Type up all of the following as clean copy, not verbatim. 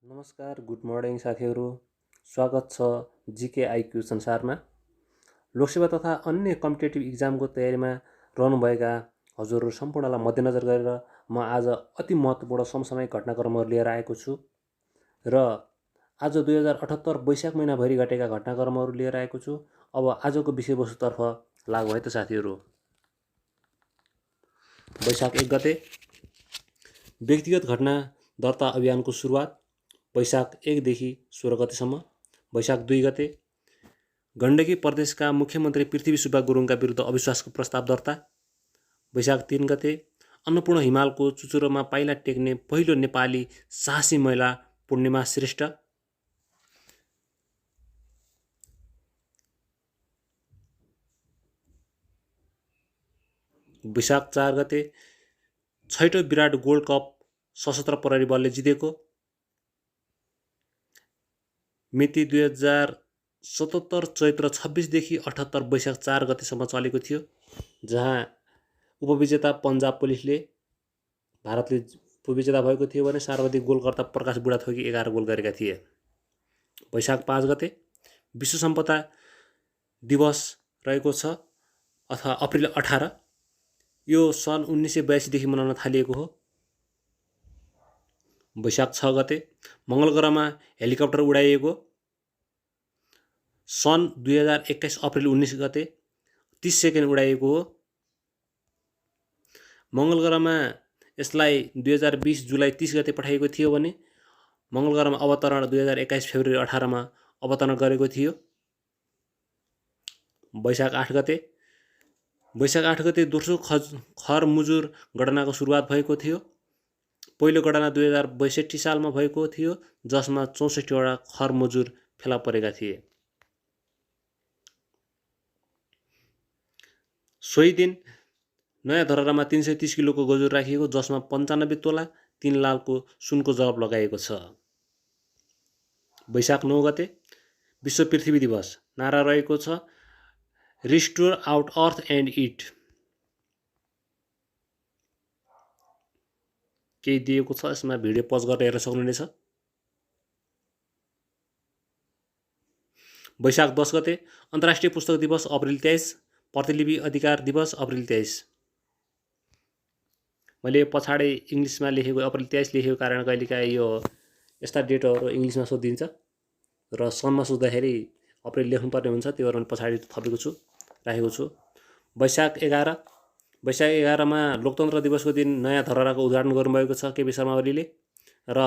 नमस्कार, good morning साथीहरू। स्वागत छ जिके आइक्यू संसारमा। लोकसेवा तथा अन्य कम्पिटेटिभ इक्जामको तयारीमा रहनुभएका हजुरहरू सम्पूर्णलाई मध्यनजर गरेर म आज अति महत्त्वपूर्ण समसामयिक घटनाक्रमहरू लिएर आएको छु र आज 2078 वैशाख महिनाभरि घटेका घटनाक्रमहरू लिएर आएको छु। अब आजको विषयवस्तुतर्फ लागु है त साथीहरू। वैशाख 1 गते व्यक्तिगत घटना दर्ता अभियानको सुरुवात, वैशाख 1 देखि 16 गतेसम्म। वैशाख 2 गते गण्डकी प्रदेशका मुख्यमन्त्री पृथ्वी सुब्बा गुरुङका विरुद्ध अविश्वासको प्रस्ताव दर्ता। वैशाख 3 गते अन्नपूर्ण हिमालको चुचुरोमा पाइला टेक्ने पहिलो नेपाली साहसी महिला पूर्णिमा श्रेष्ठ। वैशाख 4 गते छैटौं विराट गोल्ड कप सशस्त्र प्रहरी बलले जितेको। मिति 2077 चैत्र 26 देखि 78 वैशाख 4 गतेसम्म चलेको थियो, जहाँ उपविजेता पन्जाब पुलिसले भारतले उपविजेता भएको थियो भने सर्वाधिक गोलकर्ता प्रकाश बुढाथोकी 11 गोल गरेका थिए। वैशाख 5 गते विश्व सम्पदा दिवस रहेको छ अथवा अप्रिल 18। यो सन् 1982 देखि मनाउन थालिएको हो। वैशाख 6 गते मङ्गल ग्रहमा हेलिकप्टर उडाइएको। सन् 2021 अप्रिल 19 गते 30 सेकेन्ड उडाइएको हो। मङ्गल ग्रहमा यसलाई 2020 जुलाई 30 गते पठाइएको थियो भने मङ्गल ग्रहमा अवतरण 2021 फेब्रुअरी 18 मा अवतरण गरेको थियो। वैशाख 8 गते दोस्रो खर मुजुर गणनाको सुरुवात भएको थियो। पहिलो गणना 2062 सालमा भएको थियो, जसमा 64 वटा खर मुजुर फेला परेका थिए। सोही दिन नयाँ धरहरामा 330 किलोको गजुर राखिएको, जसमा 95 तोला 3 लालको सुनको जवाब लगाइएको छ। वैशाख 9 गते विश्व पृथ्वी दिवस। नारा रहेको छ restore out earth and it. केही दिएको छ, यसमा भिडियो पज गरेर हेर्न सक्नुहुनेछ। वैशाख 10 गते अन्तर्राष्ट्रिय पुस्तक दिवस अप्रिल 23। प्रतिलिपि अधिकार दिवस अप्रिल 23। मैले पछाडि इङ्ग्लिसमा लेखेको अप्रिल 23 लेखेको कारण कहिलेकाहीँ यो यस्ता डेटहरू इङ्ग्लिसमा सोधिन्छ र सनमा सोद्धाखेरि अप्रिल लेख्नुपर्ने हुन्छ, त्यो भएर पछाडि राखेको छु। वैशाख 11 मा लोकतन्त्र दिवसको दिन नयाँ धरहराको उद्घाटन गर्नुभएको छ केपी शर्मा ओलीले र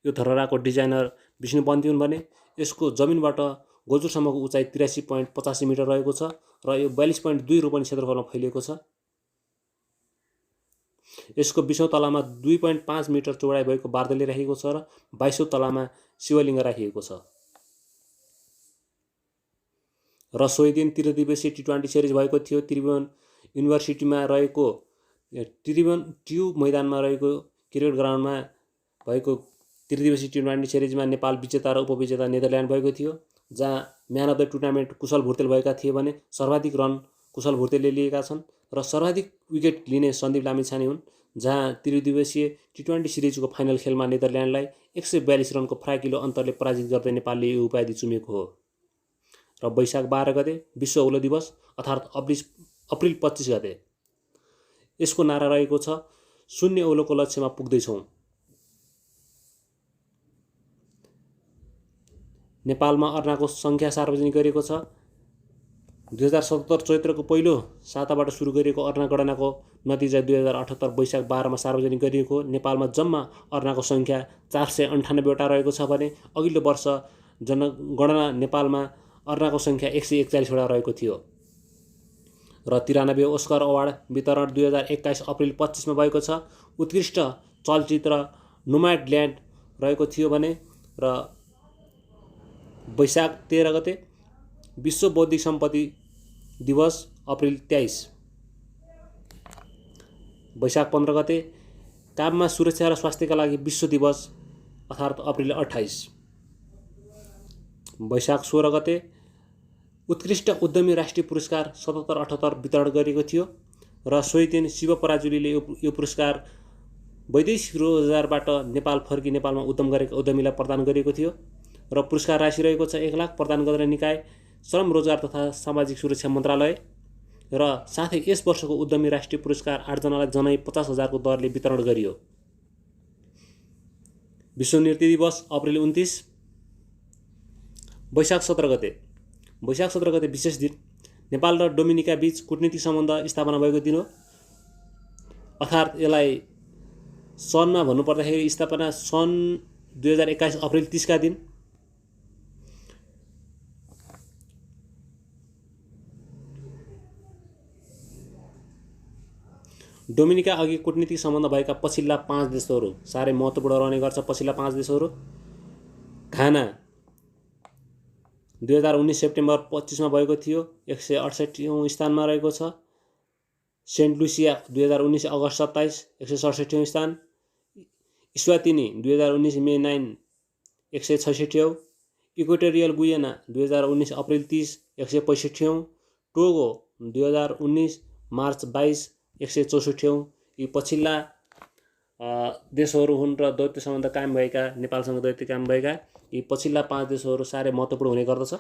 यो धरहराको डिजाइनर विष्णु बन्ती हुन् भने यसको जमिनबाट गोजुरसम्मको उचाइ 83.85 मिटर रहेको छ र यो 42.2 रोपनी क्षेत्रफलमा फैलिएको छ। यसको 20औं तलामा 2.5 मिटर चौडाइ भएको बारदली राखिएको छ र 22औं तलामा शिवलिङ्ग राखिएको छ। र सोही दिन त्रिदिवसीय T20 सिरिज भएको थियो। त्रिभुवन युनिभर्सिटीमा रहेको त्रिभुवन ट्युब मैदानमा रहेको क्रिकेट ग्राउन्डमा भएको त्रिदिवसीय T20 सिरिजमा नेपाल विजेता र उपविजेता नेदरल्यान्ड भएको थियो, जहाँ म्यान अफ द टुर्नामेन्ट कुशल भुर्तेल भएका थिए भने सर्वाधिक रन कुशल भुर्तेलले लिएका छन् र सर्वाधिक विकेट लिने सन्दीप लामिछाने हुन्, जहाँ त्रिदिवसीय T20 सिरिजको फाइनल खेलमा नेदरल्यान्डलाई 142 रनको फराकिलो अन्तरले पराजित गर्दै नेपालले यो उपाधि चुमेको हो। र वैशाख 12 गते विश्व औलो दिवस अर्थात् अप्रिल 25 गते यसको नारा रहेको छ शून्य औलोको लक्ष्यमा पुग्दैछौँ। नेपालमा अर्नाको सङ्ख्या सार्वजनिक गरिएको छ। 2077 चैत्रको पहिलो साताबाट सुरु गरिएको अर्ना गणनाको नतिजा 2078 वैशाख 12 मा सार्वजनिक गरिएको। नेपालमा जम्मा अर्नाको सङ्ख्या 498 वटा रहेको छ भने अघिल्लो वर्ष जनगणना नेपालमा अर्नाको सङ्ख्या 141 वटा रहेको थियो। र 93 ओस्कर अवार्ड वितरण 2021 अप्रिल 25 मा भएको छ। उत्कृष्ट चलचित्र नोम्याडल्यान्ड रहेको थियो भने र वैशाख 13 गते विश्व बौद्धिक सम्पत्ति दिवस अप्रिल 23। वैशाख 15 गते काममा सुरक्षा र स्वास्थ्यका लागि विश्व दिवस अर्थात् अप्रिल 28। वैशाख 16 गते उत्कृष्ट उद्यमी राष्ट्रिय पुरस्कार 77-78 वितरण गरिएको थियो र सोही दिन शिव पराजुलीले यो पुरस्कार वैदेशिक रोजगारबाट नेपाल फर्की नेपालमा उद्यम गरेका उद्यमीलाई प्रदान गरिएको थियो र पुरस्कार राशि रहेको छ 1 लाख प्रदान गर्ने निकाय श्रम रोजगार तथा सामाजिक सुरक्षा मन्त्रालय र साथै यस वर्षको उद्यमी राष्ट्रिय पुरस्कार 8 जनालाई जनै 50,000 को दरले वितरण गरियो। विश्व नृत्य दिवस अप्रिल 29। वैशाख 17 गते। वैशाख 17 गते विशेष दिन नेपाल र डोमिनिका बीच कूटनीतिक सम्बन्ध स्थापना भएको दिन हो। अर्थात् यसलाई सनमा भन्नुपर्दाखेरि स्थापना सन् 2021 अप्रिल 30 का दिन। डोमिनिका अघि कूटनीतिक सम्बन्ध भएका पछिल्ला 5 देशहरू साह्रै महत्त्वपूर्ण रहने गर्छ। पछिल्ला 5 देशहरू घाना 2019 सेप्टेम्बर 25 मा भएको थियो, 168औं स्थानमा रहेको छ। सेन्ट लुसिया 2019 अगस्त 27 167औं स्थान। इस्वातिनी 2019 मे 9 166औं। इक्वेटोरियल गुयाना 2019 अप्रिल 30 165औं। टोगो 2019 मार्च 22 164औं। यी पछिल्ला देशहरू हुन् र द्वैत सम्बन्ध कायम भएका, नेपालसँग द्वैत कायम भएका यी पछिल्ला 5 देशहरू साह्रै महत्त्वपूर्ण हुने गर्दछ।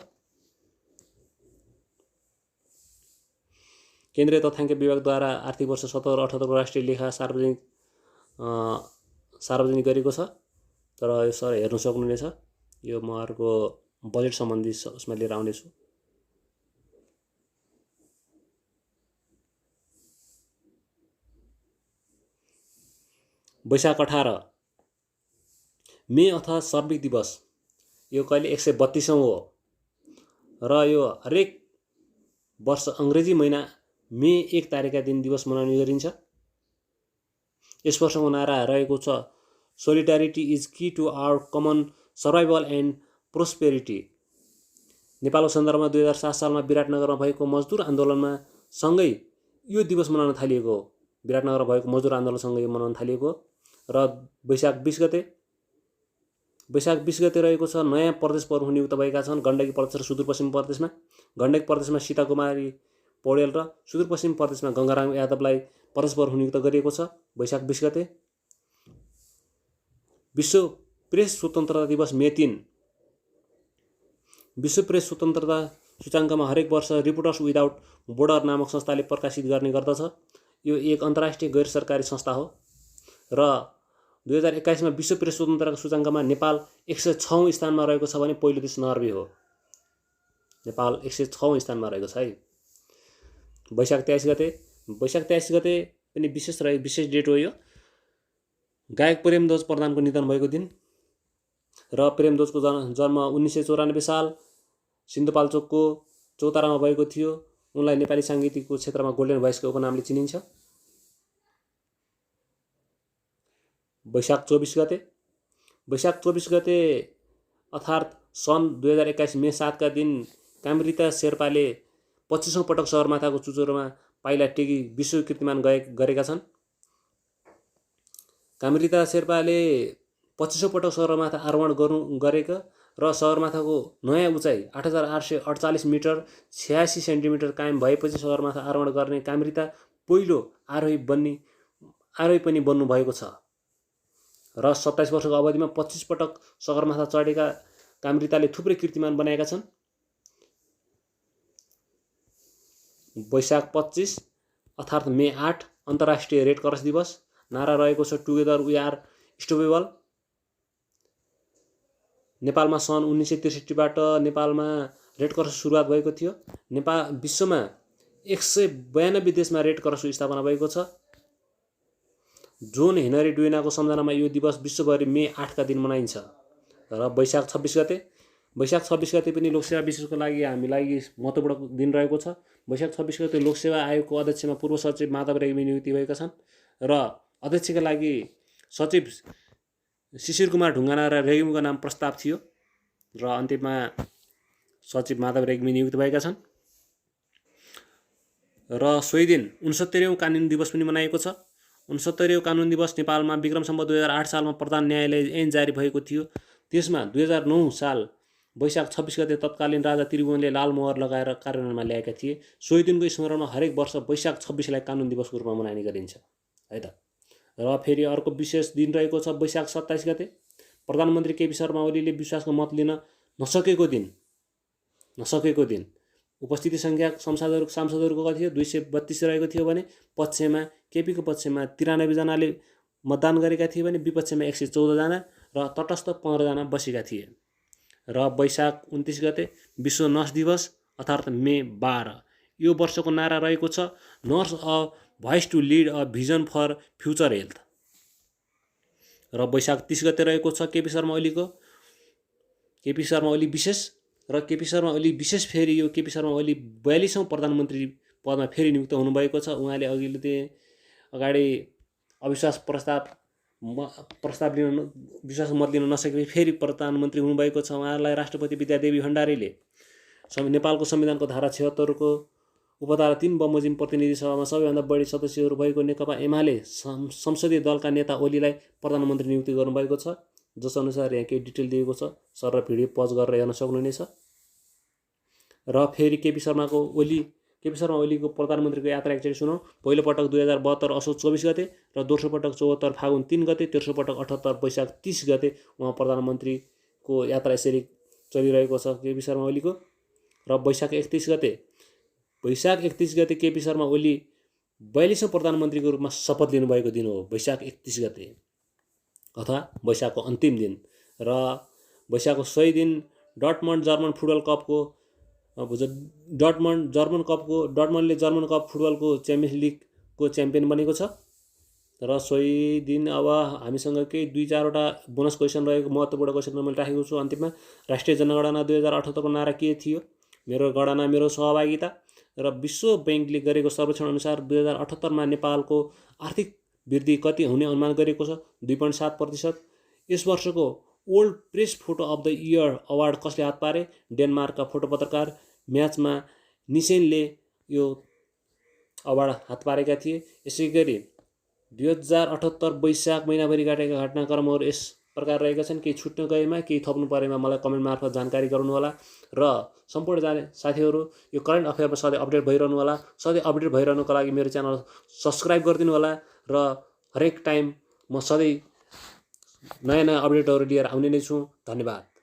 केन्द्रीय तथ्याङ्क विभागद्वारा आर्थिक वर्ष 77-78 को राष्ट्रिय लेखा सार्वजनिक गरेको छ। तर यो सर हेर्न सक्नुहुनेछ, यो म अर्को बजेट सम्बन्धी उसमा लिएर आउनेछु। वैशाख 18 मे अथवा श्रमिक दिवस। यो कहिले 132औं हो र यो हरेक वर्ष अङ्ग्रेजी महिना मे 1 तारिकका दिन दिवस मनाउने गरिन्छ। यस वर्षको नारा रहेको छ solidarity is key to our common survival and prosperity. नेपालको सन्दर्भमा 2007 सालमा विराटनगरमा भएको मजदुर आन्दोलनमा सँगै यो दिवस मनाउन थालिएको हो। विराटनगरमा भएको मजदुर आन्दोलनसँगै यो मनाउन थालिएको हो। र वैशाख 20 गते। वैशाख 20 गते रहेको छ नयाँ प्रदेश प्रमुख नियुक्त भएका छन् गण्डकी प्रदेश र सुदूरपश्चिम प्रदेशमा। गण्डकी प्रदेशमा सीता कुमारी पौडेल र सुदूरपश्चिम प्रदेशमा गङ्गाराम यादवलाई प्रदेश प्रमुख नियुक्त गरिएको छ। वैशाख 20 गते। विश्व प्रेस स्वतन्त्रता दिवस मे 3। विश्व प्रेस स्वतन्त्रता सूचाङ्कमा हरेक वर्ष रिपोर्टर्स विदाउट बोर्डर नामक संस्थाले प्रकाशित गर्ने गर्दछ। यो एक अन्तर्राष्ट्रिय गैर सरकारी संस्था हो र 2021 मा विश्व प्रेस स्वतन्त्रताको सूचाङ्कमा नेपाल 106औं स्थानमा रहेको छ भने पहिलो देश नर्वे हो। नेपाल 106औं स्थानमा रहेको छ है। वैशाख 23 गते। वैशाख 23 गते पनि विशेष डेट हो यो। गायक प्रेमध्वज प्रधानको निधन भएको दिन र प्रेमध्वजको जन्म 1994 साल सिन्धुपाल्चोकको चौतारामा भएको थियो। उनलाई नेपाली साङ्गीतिकको क्षेत्रमा गोल्डन भोइसको उपनामले चिनिन्छ। वैशाख 24 गते। वैशाख 24 गते अर्थात् सन् 2021 मे 7 का दिन कामृता शेर्पाले 25औं पटक सगरमाथाको चुचुरोमा पाइला टेकी विश्व कीर्तिमान गरेका छन्। कामृता शेर्पाले 25औं पटक सगरमाथा आरोहण गरेका र सगरमाथाको नयाँ उचाइ 8848 मिटर 86 सेन्टिमिटर कायम भएपछि सगरमाथा आरोहण गर्ने कामृता पहिलो आरोही पनि बन्नु भएको छ र 27 वर्षको अवधिमा 25 पटक सगरमाथा चढेका कामृताले थुप्रै कीर्तिमान बनाएका छन्। वैशाख 25 अर्थात् मे 8 अन्तर्राष्ट्रिय रेड क्रस दिवस। नारा रहेको छ टुगेदर वी आर स्टपेबल। नेपालमा सन् 1963 बाट नेपालमा रेड क्रस सुरुवात भएको थियो। विश्वमा 192 देशमा रेड क्रस स्थापना भएको छ। जोन हेनरी डुवेनाको सम्झनामा यो दिवस विश्वभरि मे 8 का दिन मनाइन्छ। र वैशाख 26 गते। वैशाख 26 गते पनि लोकसेवा विशेषको लागि हामीलाई महत्त्वपूर्ण दिन रहेको छ। वैशाख 26 गते लोकसेवा आयोगको अध्यक्षमा पूर्व सचिव माधव रेग्मी नियुक्ति भएका छन् र अध्यक्षका लागि सचिव शिशिर कुमार ढुङ्गाना र रेग्मीको नाम प्रस्ताव थियो र अन्तिममा सचिव माधव रेग्मी नियुक्त भएका छन्। र सोही दिन 69औं कानुन दिवस पनि मनाएको छ। 69औं कानुन दिवस नेपालमा विक्रम सम्वत 2008 सालमा प्रधान न्यायालय ऐन जारी भएको थियो। त्यसमा 2009 साल वैशाख 26 गते तत्कालीन राजा त्रिभुवनले लाल मोहर लगाएर कार्यान्वयनमा ल्याएका थिए। सोही दिनको स्मरणमा हरेक वर्ष वैशाख 26 लाई कानुन दिवसको रूपमा मनाइने गरिन्छ है त। र फेरि अर्को विशेष दिन रहेको छ वैशाख 27 गते, प्रधानमन्त्री केपी शर्मा ओलीले विश्वासको मत लिन नसकेको दिन उपस्थिति सङ्ख्या सांसदहरूको कति थियो? 232 रहेको थियो भने पक्षमा केपीको पक्षमा 93 जनाले मतदान गरेका थिए भने विपक्षमा 114 जना र तटस्थ 15 जना बसेका थिए। र वैशाख 29 गते विश्व नर्स दिवस अर्थात् मे 12। यो वर्षको नारा रहेको छ nurse a voice to lead a vision for future health. र वैशाख 30 गते रहेको छ केपी शर्मा ओली विशेष। र केपी शर्मा ओली विशेष फेरि यो केपी शर्मा ओली 42औं प्रधानमन्त्री पदमा फेरि नियुक्त हुनुभएको छ। उहाँले अगाडि अविश्वास प्रस्ताव लिन विश्वास मत लिन नसकेपछि फेरि प्रधानमन्त्री हुनुभएको छ। उहाँलाई राष्ट्रपति विद्यादेवी भण्डारीले नेपालको संविधानको धारा 76 को उपधारा 3 बमोजिम प्रतिनिधि सभामा सबैभन्दा बढी सदस्यहरू भएको नेकपा एमाले संसदीय दलका नेता ओलीलाई प्रधानमन्त्री नियुक्ति गर्नुभएको छ, जस अनुसार यहाँ केही डिटेल दिएको छ। सर र भिडियो पज गरेर हेर्न सक्नुहुनेछ। र फेरि केपी शर्मा ओलीको प्रधानमन्त्रीको यात्रा एकचोटि सुनौँ। पहिलो पटक 2072 असोज 24 गते र दोस्रो पटक 74 फागुन 3 गते, तेस्रो पटक 78 वैशाख 30 गते उहाँ प्रधानमन्त्रीको यात्रा यसरी चलिरहेको छ केपी शर्मा ओलीको। र वैशाख 31 गते केपी शर्मा ओली 42औं प्रधानमन्त्रीको रूपमा शपथ लिनुभएको दिन हो, वैशाख 31 गते अथवा वैशाखको अन्तिम दिन। र वैशाखको 100 दिन डर्टमन्ड जर्मन फुटबल कपको डर्टमन्डले जर्मन कप फुटबलको च्याम्पियन्स लिगको च्याम्पियन बनेको छ। र 100 दिन अब हामीसँग केही 2-4वटा बोनस क्वेसन रहेको, महत्त्वपूर्ण क्वेसन मैले राखेको छु अन्तिममा। राष्ट्रिय जनगणना 2078 को नारा के थियो? मेरो गणना मेरो सहभागिता। र विश्व बैंकले गरेको सर्वेक्षण अनुसार 2078 मा नेपालको आर्थिक वृद्धि कति हुने अनुमान गरेको छ? 2.7%। यस वर्षको old press photo of the year award कसले हात पारे? डेनमार्कका फोटो पत्रकार म्याचमा निसेनले यो अवार्ड हात पारेका थिए। यसै गरी 2078 वैशाख महिनाभरि घटेका घटनाक्रमहरू यस प्रकार रहेका छन्। केही छुट्न गएमा, केही थप्नु परेमा मलाई कमेन्ट मार्फत जानकारी गराउनुहोला। र सम्पूर्ण साथीहरू यो करेन्ट अफेयरमा सधैँ अपडेट भइरहनु होला। सधैँ अपडेट भइरहनुको लागि मेरो च्यानल सब्सक्राइब गरिदिनु होला। र हरेक टाइम म सधैँ नयाँ अपडेटहरू लिएर आउने नै छु। धन्यवाद।